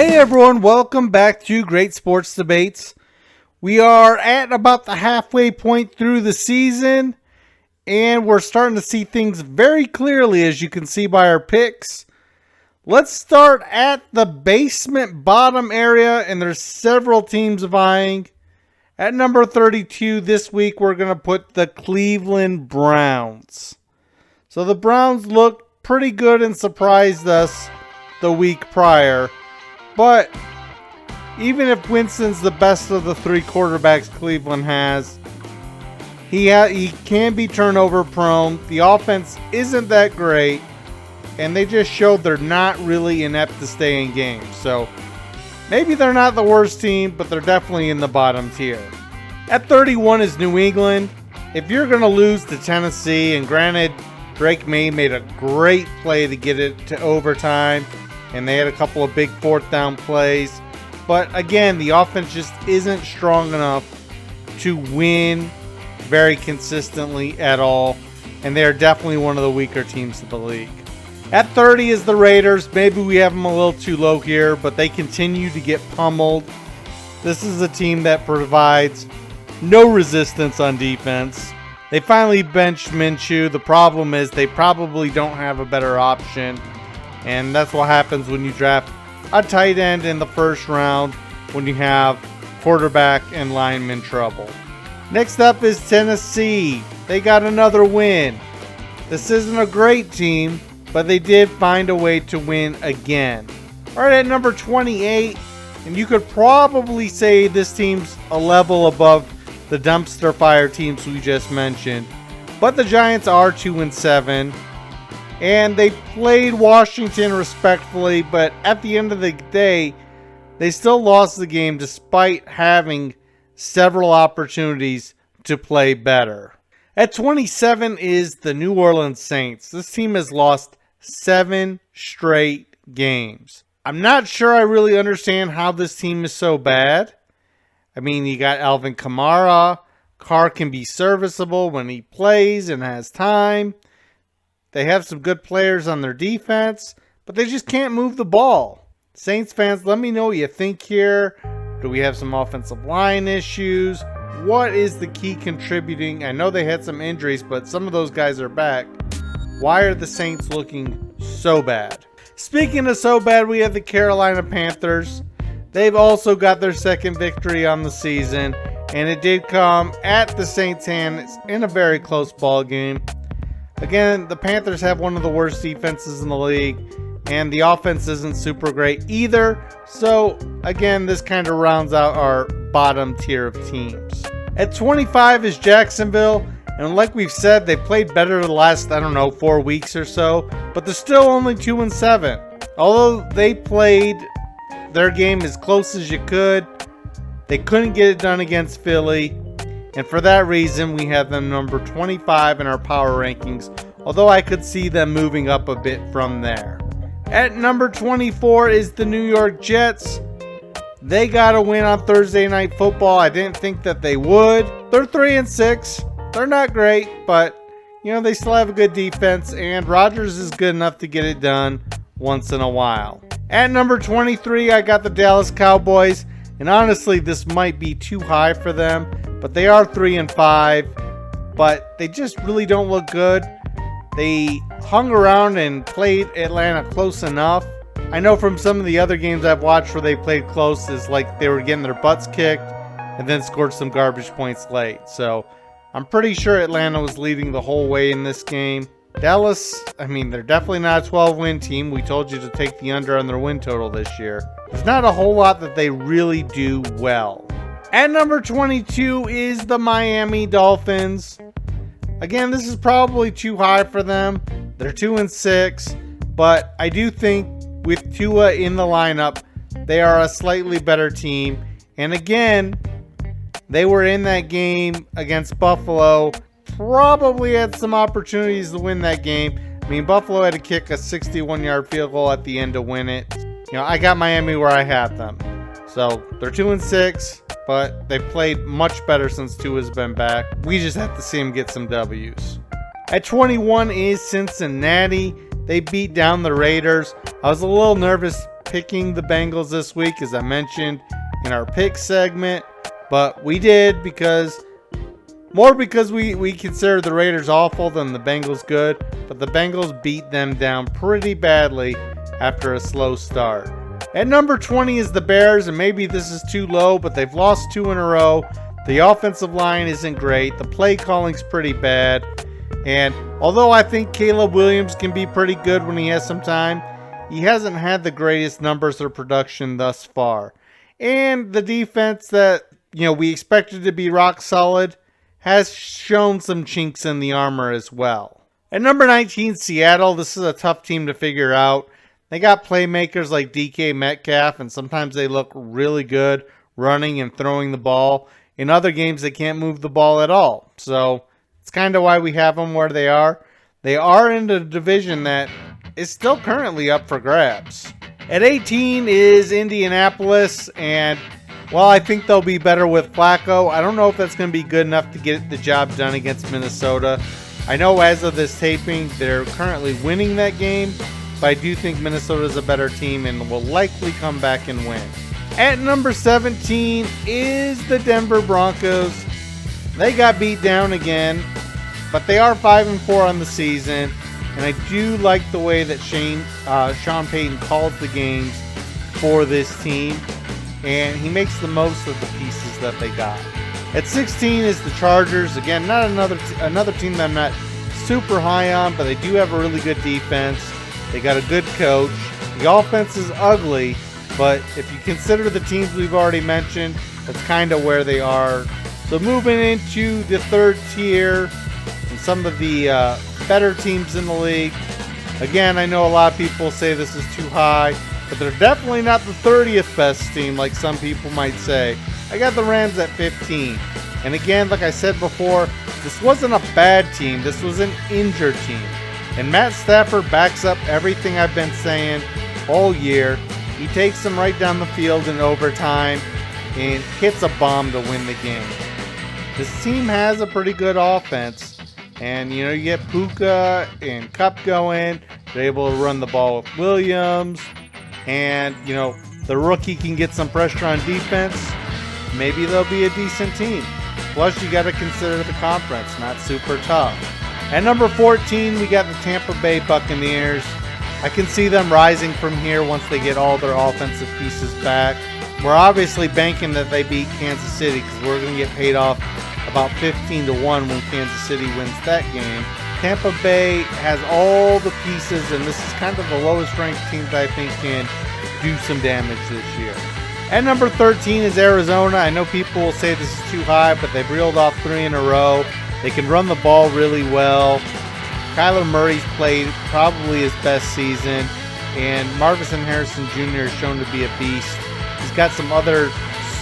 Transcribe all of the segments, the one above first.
Hey everyone, welcome back to Great Sports Debates. We are at about the halfway point through the season, and we're starting to see things very clearly, as you can see by our picks. Let's start at the basement bottom area, and there's several teams vying. At number 32 this week, we're going to put the Cleveland Browns. So the Browns look pretty good and surprised us the week prior. But even if Winston's the best of the three quarterbacks Cleveland has, he can be turnover prone. The offense isn't that great, and they just showed they're not really inept to stay in games. So maybe they're not the worst team, but they're definitely in the bottom tier. At 31 is New England. If you're going to lose to Tennessee, and granted, Drake May made a great play to get it to overtime, and they had a couple of big fourth down plays. But again, the offense just isn't strong enough to win very consistently at all. And they're definitely one of the weaker teams in the league. At 30 is the Raiders. Maybe we have them a little too low here, but they continue to get pummeled. This is a team that provides no resistance on defense. They finally benched Minshew. The problem is they probably don't have a better option. And that's what happens when you draft a tight end in the first round when you have quarterback and lineman trouble. Next up is Tennessee. They got another win. This isn't a great team, but they did find a way to win again. All right, at number 28, and you could probably say this team's a level above the dumpster fire teams we just mentioned, but the Giants are 2-7. And they played Washington respectfully, but at the end of the day, they still lost the game despite having several opportunities to play better. At 27 is the New Orleans Saints. This team has lost 7 straight games. I'm not sure I really understand how this team is so bad. I mean, you got Alvin Kamara. Carr can be serviceable when he plays and has time. They have some good players on their defense, but they just can't move the ball. Saints fans, let me know what you think here. Do we have some offensive line issues? What is the key contributing? I know they had some injuries, but some of those guys are back. Why are the Saints looking so bad? Speaking of so bad, we have the Carolina Panthers. They've also got their second victory on the season, and it did come at the Saints' hands in a very close ball game. Again, the Panthers have one of the worst defenses in the league, and the offense isn't super great either. So, again, this kind of rounds out our bottom tier of teams. At 25 is Jacksonville, and like we've said, they played better the last, 4 weeks or so, but they're still only 2-7. Although they played their game as close as you could, they couldn't get it done against Philly. And for that reason, we have them number 25 in our power rankings, although I could see them moving up a bit from there. At number 24 is the New York Jets. They got a win on Thursday Night Football. I didn't think that they would. They're 3-6. They're not great, but they still have a good defense, and Rodgers is good enough to get it done once in a while. At number 23, I got the Dallas Cowboys, and honestly, this might be too high for them. But they are 3-5, but they just really don't look good. They hung around and played Atlanta close enough. I know from some of the other games I've watched where they played close, is like they were getting their butts kicked and then scored some garbage points late. So I'm pretty sure Atlanta was leading the whole way in this game. Dallas, they're definitely not a 12-win team. We told you to take the under on their win total this year. There's not a whole lot that they really do well. At number 22 is the Miami Dolphins. Again, this is probably too high for them. They're 2-6, but I do think with Tua in the lineup, they are a slightly better team. And again, they were in that game against Buffalo. Probably had some opportunities to win that game. Buffalo had to kick a 61-yard field goal at the end to win it. I got Miami where I had them. So they're 2-6, but they've played much better since Tua's been back. We just have to see him get some W's. At 21 is Cincinnati. They beat down the Raiders. I was a little nervous picking the Bengals this week, as I mentioned in our pick segment, but we did because we consider the Raiders awful than the Bengals good, but the Bengals beat them down pretty badly after a slow start. At number 20 is the Bears, and maybe this is too low, but they've lost 2 in a row. The offensive line isn't great. The play calling's pretty bad. And although I think Caleb Williams can be pretty good when he has some time, he hasn't had the greatest numbers or production thus far. And the defense that, we expected to be rock solid has shown some chinks in the armor as well. At number 19, Seattle. This is a tough team to figure out. They got playmakers like DK Metcalf, and sometimes they look really good running and throwing the ball. In other games, they can't move the ball at all. So it's kind of why we have them where they are. They are in a division that is still currently up for grabs. At 18 is Indianapolis, and while I think they'll be better with Flacco, I don't know if that's going to be good enough to get the job done against Minnesota. I know as of this taping, they're currently winning that game, but I do think Minnesota's a better team and will likely come back and win. At number 17 is the Denver Broncos. They got beat down again, but they are 5-4 on the season, and I do like the way that Sean Payton calls the games for this team, and he makes the most of the pieces that they got. At 16 is the Chargers. Again, not another team that I'm not super high on, but they do have a really good defense. They got a good coach. The offense is ugly, but if you consider the teams we've already mentioned, that's kind of where they are. So moving into the third tier and some of the better teams in the league. Again, I know a lot of people say this is too high, but they're definitely not the 30th best team like some people might say. I got the Rams at 15. And again, like I said before, this wasn't a bad team. This was an injured team. And Matt Stafford backs up everything I've been saying all year. He takes them right down the field in overtime and hits a bomb to win the game. This team has a pretty good offense. And, you get Puka and Kupp going. They're able to run the ball with Williams. And, the rookie can get some pressure on defense. Maybe they'll be a decent team. Plus, you got to consider the conference, not super tough. At number 14, we got the Tampa Bay Buccaneers. I can see them rising from here once they get all their offensive pieces back. We're obviously banking that they beat Kansas City because we're going to get paid off about 15-1 when Kansas City wins that game. Tampa Bay has all the pieces, and this is kind of the lowest ranked team that I think can do some damage this year. At number 13 is Arizona. I know people will say this is too high, but they've reeled off 3 in a row. They can run the ball really well. Kyler Murray's played probably his best season, and Marvin Harrison Jr. is shown to be a beast. He's got some other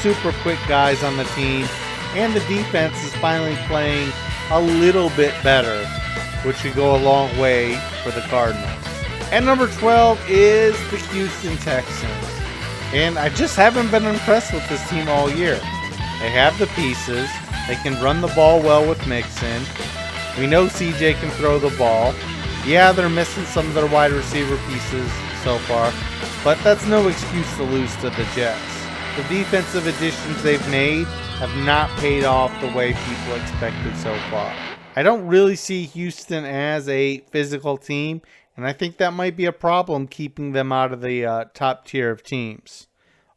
super quick guys on the team, and the defense is finally playing a little bit better, which could go a long way for the Cardinals. At number 12 is the Houston Texans. And I just haven't been impressed with this team all year. They have the pieces. They can run the ball well with Mixon. We know CJ can throw the ball. Yeah, they're missing some of their wide receiver pieces so far, but that's no excuse to lose to the Jets. The defensive additions they've made have not paid off the way people expected so far. I don't really see Houston as a physical team, and I think that might be a problem keeping them out of the top tier of teams.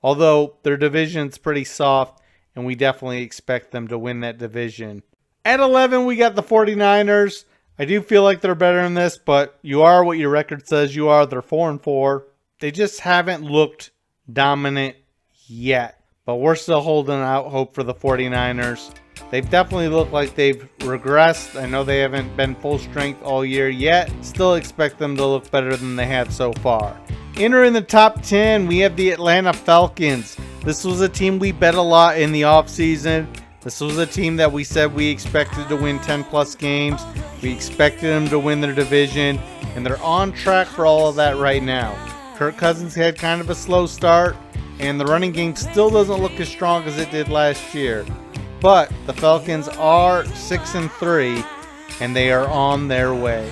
Although their division's pretty soft, and we definitely expect them to win that division. At 11, we got the 49ers. I do feel like they're better than this, but you are what your record says you are. They're 4-4. They just haven't looked dominant yet. But we're still holding out hope for the 49ers. They've definitely looked like they've regressed. I know they haven't been full strength all year yet. Still expect them to look better than they have so far. Entering the top 10, we have the Atlanta Falcons. This was a team we bet a lot in the offseason. This was a team that we said we expected to win 10-plus games. We expected them to win their division, and they're on track for all of that right now. Kirk Cousins had kind of a slow start, and the running game still doesn't look as strong as it did last year. But the Falcons are 6-3, and they are on their way.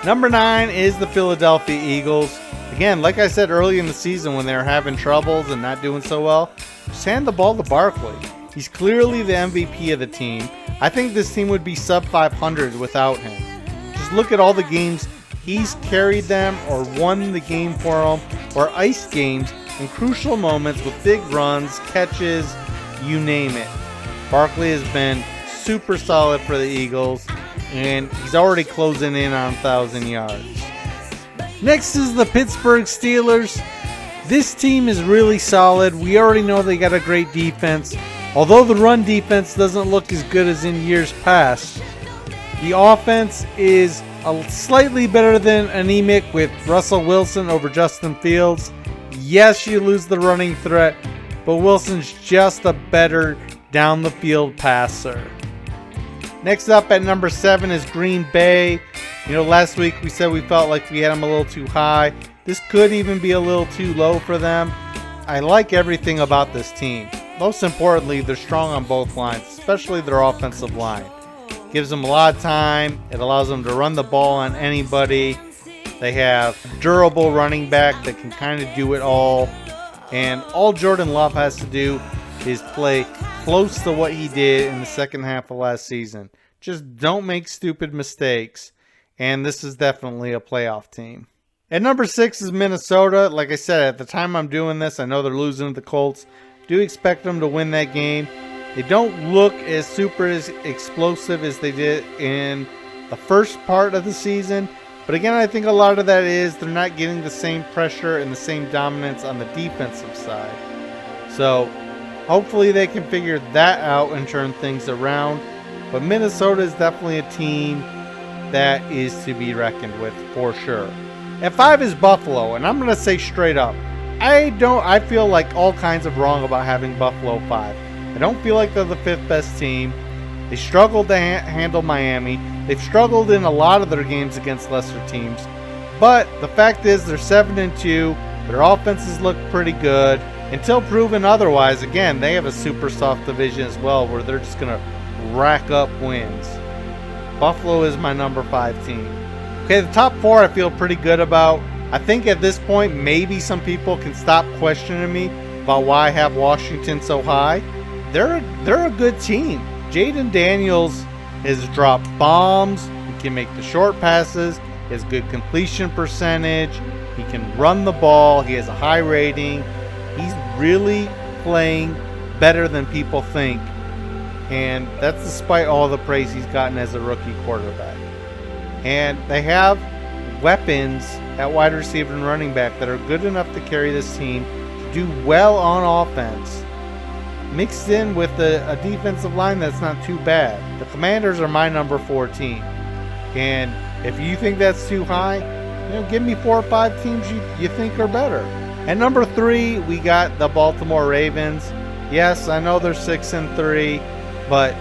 Number 9 is the Philadelphia Eagles. Again, like I said early in the season when they were having troubles and not doing so well, just hand the ball to Barkley. He's clearly the MVP of the team. I think this team would be sub 500 without him. Just look at all the games he's carried them or won the game for them or iced games in crucial moments with big runs, catches, you name it. Barkley has been super solid for the Eagles, and he's already closing in on 1,000 yards. Next is the Pittsburgh Steelers. This team is really solid. We already know they got a great defense. Although the run defense doesn't look as good as in years past, the offense is slightly better than anemic with Russell Wilson over Justin Fields. Yes, you lose the running threat, but Wilson's just a better down the field passer. Next up at number 7 is Green Bay. Last week we said we felt like we had them a little too high. This could even be a little too low for them. I like everything about this team. Most importantly, they're strong on both lines, especially their offensive line. Gives them a lot of time. It allows them to run the ball on anybody. They have durable running back that can kind of do it all. And all Jordan Love has to do is play close to what he did in the second half of last season. Just don't make stupid mistakes. And this is definitely a playoff team. At number 6 is Minnesota. Like I said, at the time I'm doing this, I know they're losing to the Colts. Do expect them to win that game. They don't look as super as explosive as they did in the first part of the season. But again, I think a lot of that is they're not getting the same pressure and the same dominance on the defensive side. So hopefully they can figure that out and turn things around. But Minnesota is definitely a team that is to be reckoned with for sure. At 5 is Buffalo, and I'm going to say straight up, I feel like all kinds of wrong about having Buffalo 5. I don't feel like they're the 5th best team. They struggled to handle Miami. They've struggled in a lot of their games against lesser teams. But the fact is they're 7-2. Their offenses look pretty good. Until proven otherwise, again, they have a super soft division as well where they're just going to rack up wins. Buffalo is my number 5 team. Okay, the top 4 I feel pretty good about. I think at this point, maybe some people can stop questioning me about why I have Washington so high. They're a good team. Jaden Daniels has dropped bombs. He can make the short passes. He has good completion percentage. He can run the ball. He has a high rating. He's really playing better than people think. And that's despite all the praise he's gotten as a rookie quarterback. And they have weapons at wide receiver and running back that are good enough to carry this team to do well on offense, mixed in with a defensive line that's not too bad. The Commanders are my number 4 team. And if you think that's too high, give me 4 or 5 teams you think are better. At number 3, we got the Baltimore Ravens. Yes, I know they're 6-3, but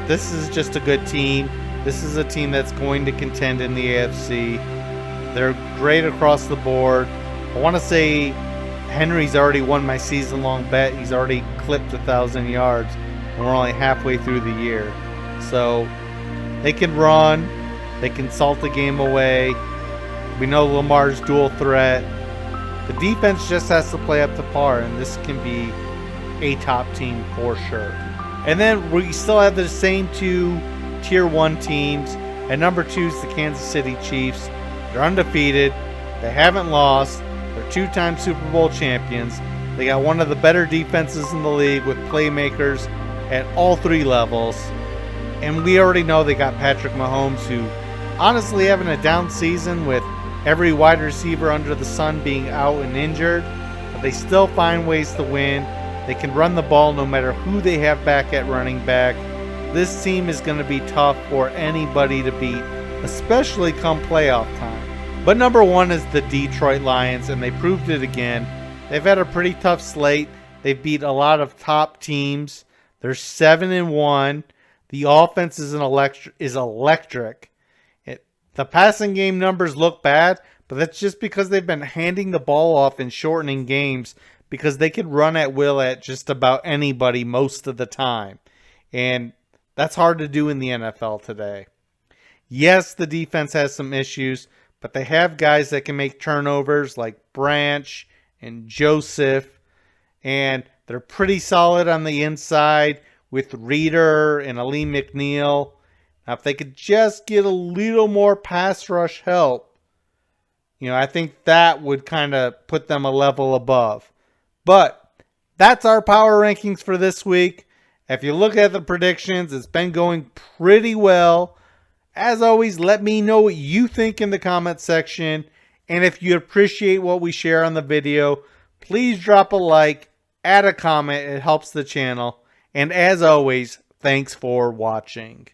this is just a good team. This is a team that's going to contend in the AFC. They're great across the board. I want to say Henry's already won my season-long bet. He's already clipped 1,000 yards, and we're only halfway through the year. So they can run. They can salt the game away. We know Lamar's dual threat. The defense just has to play up to par, and this can be a top team for sure. And then we still have the same 2 Tier 1 teams. At number 2 is the Kansas City Chiefs. They're undefeated. They haven't lost. They're 2-time Super Bowl champions. They got one of the better defenses in the league with playmakers at all 3 levels. And we already know they got Patrick Mahomes, who honestly having a down season with every wide receiver under the sun being out and injured. But they still find ways to win. They can run the ball no matter who they have back at running back. This team is going to be tough for anybody to beat, especially come playoff time. But number 1 is the Detroit Lions, and they proved it again. They've had a pretty tough slate. They've beat a lot of top teams. They're 7-1. The offense is electric. The passing game numbers look bad, but that's just because they've been handing the ball off and shortening games because they could run at will at just about anybody most of the time. And that's hard to do in the NFL today. Yes, the defense has some issues, but they have guys that can make turnovers like Branch and Joseph, and they're pretty solid on the inside with Reeder and Aleem McNeil. Now, if they could just get a little more pass rush help, I think that would kind of put them a level above. But that's our power rankings for this week. If you look at the predictions, it's been going pretty well. As always, let me know what you think in the comment section. And if you appreciate what we share on the video, please drop a like, add a comment. It helps the channel. And as always, thanks for watching.